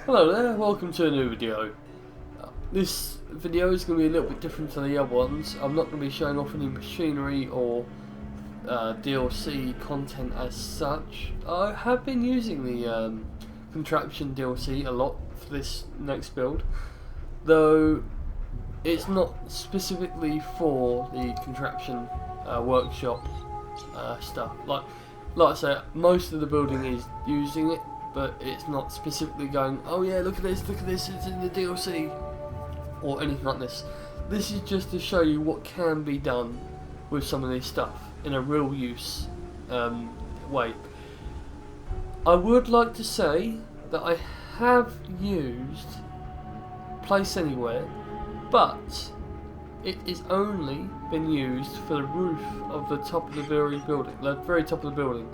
Hello there, welcome to a new video. This video is going to be a little bit different to the other ones. I'm not going to be showing off any machinery or DLC content as such. I have been using the Contraption DLC a lot for this next build, though it's not specifically for the Contraption workshop stuff. Like I say, most of the building is using it, but it's not specifically going, oh yeah, look at this, it's in the DLC, or anything like this. This is just to show you what can be done with some of this stuff in a real use way. I would like to say that I have used Place Anywhere, but it is only been used for the roof of the top of the very top of the building.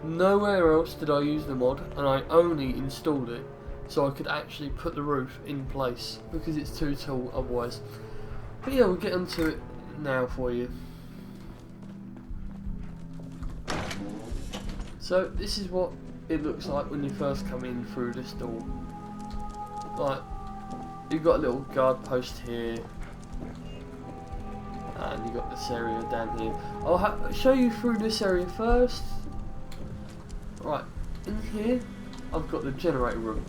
Nowhere else did I use the mod, and I only installed it so I could actually put the roof in place because it's too tall otherwise. But yeah, we'll get into it now for you. So this is what it looks like when you first come in through this door. Like, you've got a little guard post here, and you've got this area down here. I'll show you through this area first. Right, in here I've got the generator room.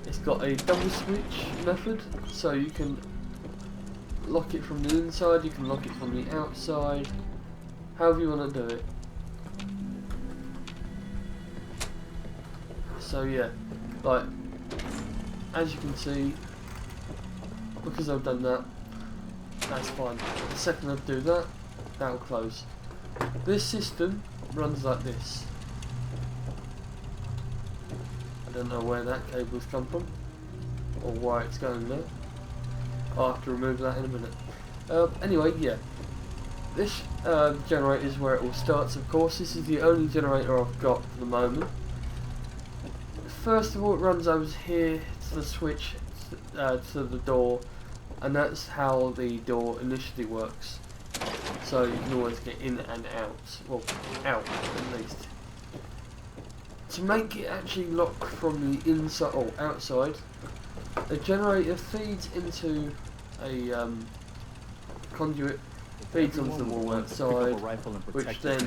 It's got a double switch method, so you can lock it from the inside, you can lock it from the outside, however you want to do it. So yeah, like, as you can see, because I've done that, that's fine. The second I do that, that'll close. This system runs like this. I don't know where that cable's come from, or why it's going there. I'll have to remove that in a minute. Anyway, yeah. This generator is where it all starts, of course. This is the only generator I've got for the moment. First of all, it runs over here to the switch, to the door, and that's how the door initially works. So you can always get in and out, well, out at least. To make it actually lock from the inside or outside, the generator feeds into a conduit, feeds onto the wall outside, which then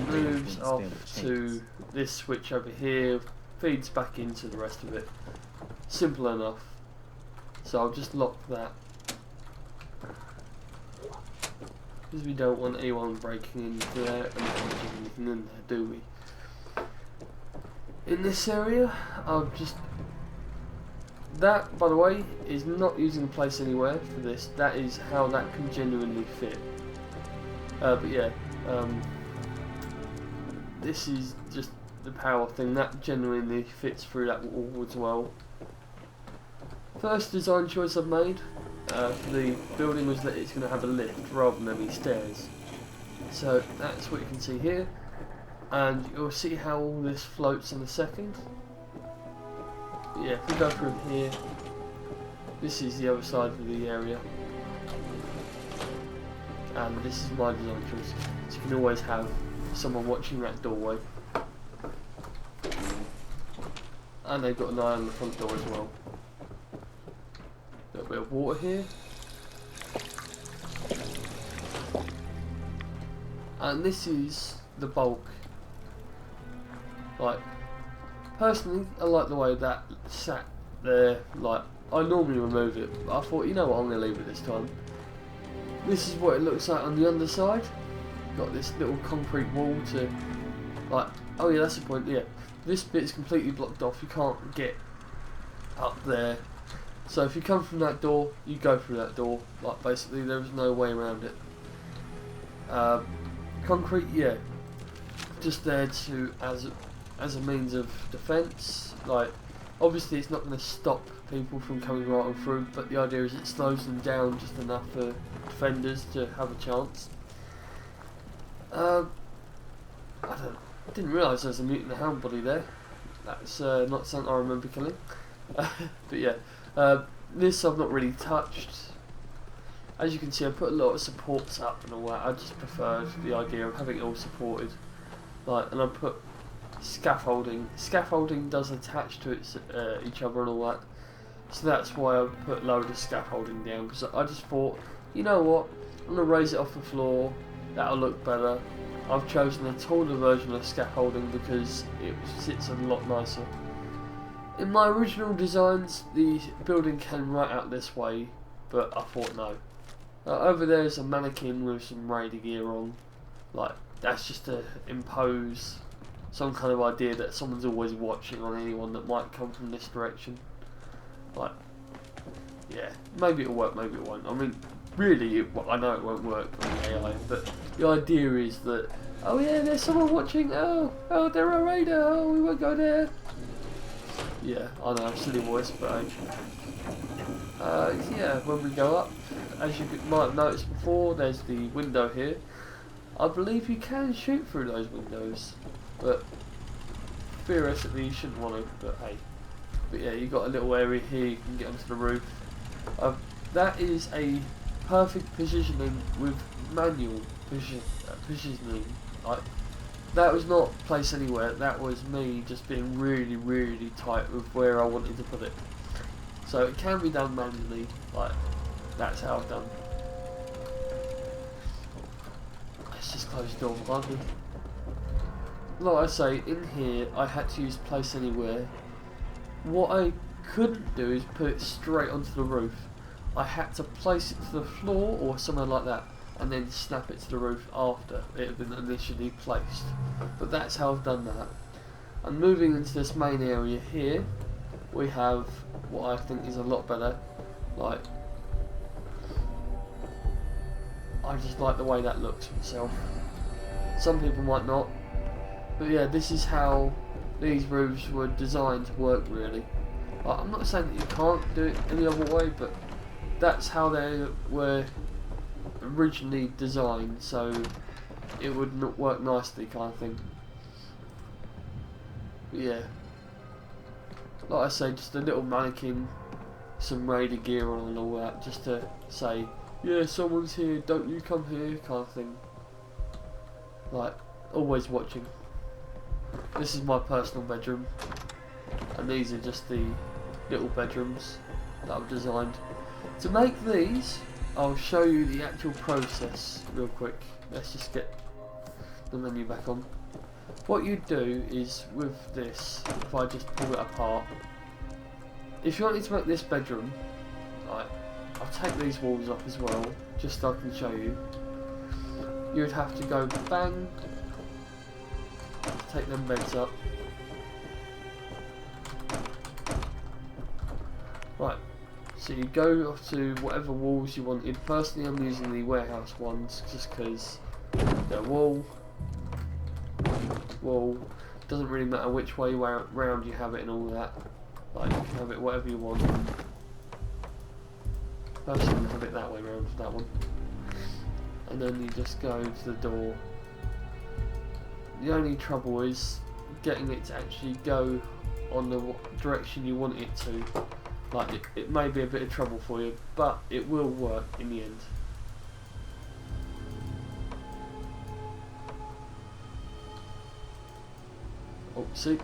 moves off to this switch over here, feeds back into the rest of it. Simple enough. So I'll just lock that, because we don't want anyone breaking into there and putting anything in there, do we? In this area, I'll just... That, by the way, is not using Place Anywhere for this. That is how that can genuinely fit. But yeah, this is just the power thing. That genuinely fits through that wall as well. First design choice I've made for the building was that it's going to have a lift rather than any stairs. So that's what you can see here. And you'll see how all this floats in a second. Yeah, if we go through here, this is the other side of the area. And this is my design choice. So you can always have someone watching that doorway. And they've got an eye on the front door as well. A little bit of water here. And this is the bulk. Like, personally, I like the way that sat there. Like, I normally remove it, but I thought, you know what, I'm going to leave it this time. This is what it looks like on the underside. Got this little concrete wall to, like, oh yeah, that's the point, yeah. This bit is completely blocked off, you can't get up there. So if you come from that door, you go through that door. Like, basically, there is no way around it. Concrete, yeah, just there to, as a means of defence. Like, obviously it's not going to stop people from coming right on through, but the idea is it slows them down just enough for defenders to have a chance. I didn't realise there was a mutant hound body there. That's not something I remember killing. But yeah, this I've not really touched. As you can see, I put a lot of supports up and all that. I just preferred the idea of having it all supported. Like, and I put scaffolding. Scaffolding does attach to each other and all that. So that's why I put a load of scaffolding down, because I just thought, you know what, I'm going to raise it off the floor, that'll look better. I've chosen a taller version of scaffolding because it sits a lot nicer. In my original designs, the building came right out this way, but I thought no. Over there is a mannequin with some radar gear on. Like, that's just to impose some kind of idea that someone's always watching on anyone that might come from this direction. Like, yeah, maybe it'll work, maybe it won't. I mean, really, I know it won't work on the AI, but the idea is that, oh yeah, there's someone watching, oh, they're a radar, oh, we won't go there. Yeah, I know, silly voice, but yeah, when we go up, as you might have noticed before, there's the window here. I believe you can shoot through those windows, but theoretically you shouldn't want to, but hey. But yeah, you've got a little area here, you can get onto the roof. That is a perfect positioning with manual positioning. That was not placed anywhere, that was me just being really, really tight with where I wanted to put it. So it can be done manually, like, that's how I've done. Let's just close the door behind me. Like I say, in here I had to use place anywhere. What I couldn't do is put it straight onto the roof. I had to place it to the floor or somewhere like that, and then snap it to the roof after it had been initially placed. But that's how I've done that. And moving into this main area here, we have what I think is a lot better. Like, I just like the way that looks myself. Some people might not, but yeah, this is how these roofs were designed to work, really. I'm not saying that you can't do it any other way, but that's how they were originally designed, so it would not work nicely, kind of thing. But yeah, like I say, just a little mannequin, some radar gear on and all that, just to say, yeah, someone's here, don't you come here, kind of thing. Like, always watching. This is my personal bedroom, and these are just the little bedrooms that I've designed. To make these, I'll show you the actual process real quick. Let's just get the menu back on. What you do is, with this, if I just pull it apart, if you wanted to make this bedroom, right, I'll take these walls off as well, just so I can show you. You would have to go bang, take them beds up. Right, so you go off to whatever walls you wanted. Personally, I'm using the warehouse ones just because they're wall, doesn't really matter which way round you have it and all that. Like, you can have it whatever you want. Personally, have it that way round for that one. And then you just go to the door. The only trouble is getting it to actually go on the direction you want it to. Like, it may be a bit of trouble for you, but it will work in the end. Oh, see?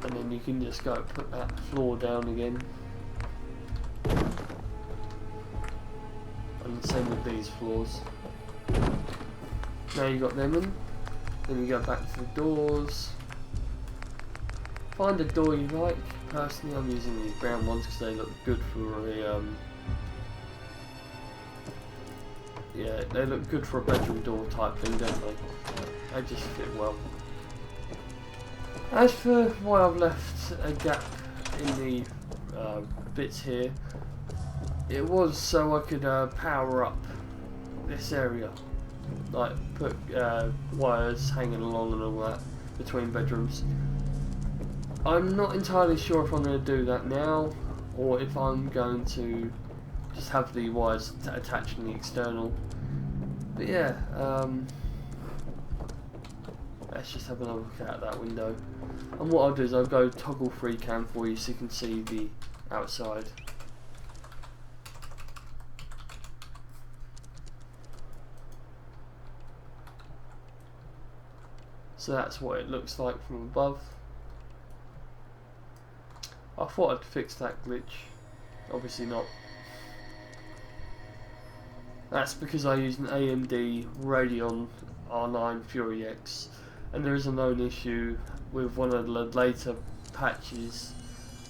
And then you can just go put that floor down again. And the same with these floors. Now you got them in. Then you go back to the doors. Find a door you like. Personally, I'm using these brown ones because they look good for a yeah, they look good for a bedroom door type thing, don't they? They just fit well. As for why I've left a gap in the bits here, it was so I could power up this area, like put wires hanging along and all that between bedrooms. I'm not entirely sure if I'm going to do that now, or if I'm going to just have the wires attached in the external. But yeah, let's just have another look out that window. And what I'll do is I'll go toggle free cam for you so you can see the outside. So that's what it looks like from above. I thought I'd fix that glitch, obviously not. That's because I used an AMD Radeon R9 Fury X, and there is a known issue with one of the later patches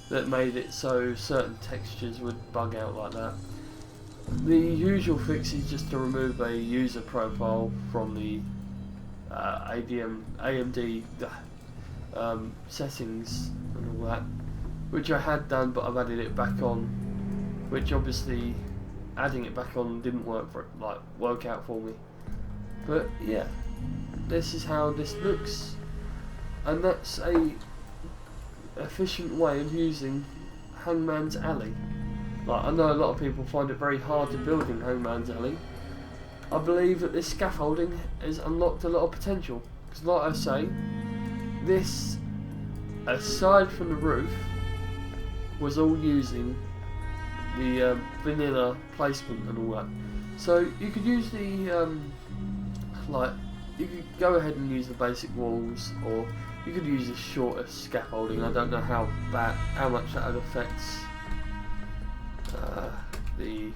that made it so certain textures would bug out like that. The usual fix is just to remove a user profile from the AMD settings and all that, which I had done, but I've added it back on, which obviously adding it back on didn't work out for me. But yeah, this is how this looks, and that's a efficient way of using Hangmans Alley. Like, I know a lot of people find it very hard to build in Hangmans Alley. I believe that this scaffolding has unlocked a lot of potential, because like I say, this, aside from the roof, was all using the vanilla placement and all that. So you could use the you could go ahead and use the basic walls, or you could use the shorter scaffolding. I don't know how much that affects the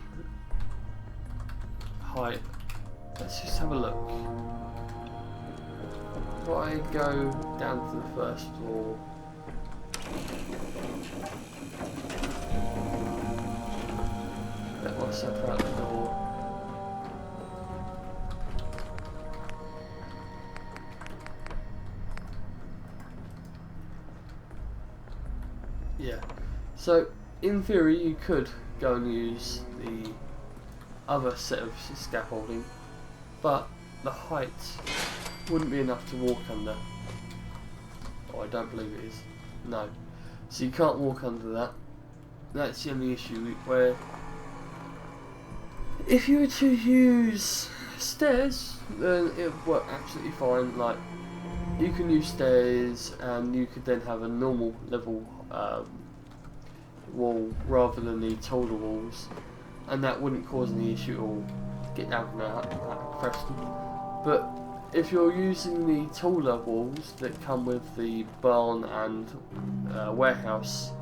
height. Let's just have a look. If I go down to the first floor, let myself out the door. Yeah, so in theory you could go and use the other set of scaffolding, but the height wouldn't be enough to walk under. Oh, I don't believe it is. No. So you can't walk under that. That's the only issue, where if you were to use stairs, then it would work absolutely fine. Like, you can use stairs, and you could then have a normal level wall rather than the taller walls, and that wouldn't cause any issue at all. Get down from that, Preston. But if you're using the taller walls that come with the barn and warehouse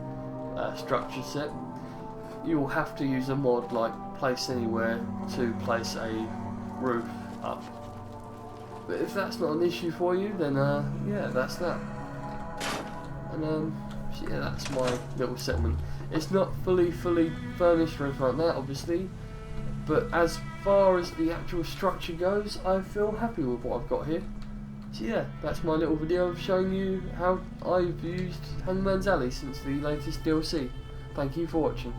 structure set, you'll have to use a mod like Place Anywhere to place a roof up. But if that's not an issue for you, then yeah, that's that. And so yeah, that's my little settlement. It's not fully furnished or anything like that, obviously, but as far as the actual structure goes, I feel happy with what I've got here. So yeah, that's my little video of showing you how I've used Hangmans Alley since the latest DLC. Thank you for watching.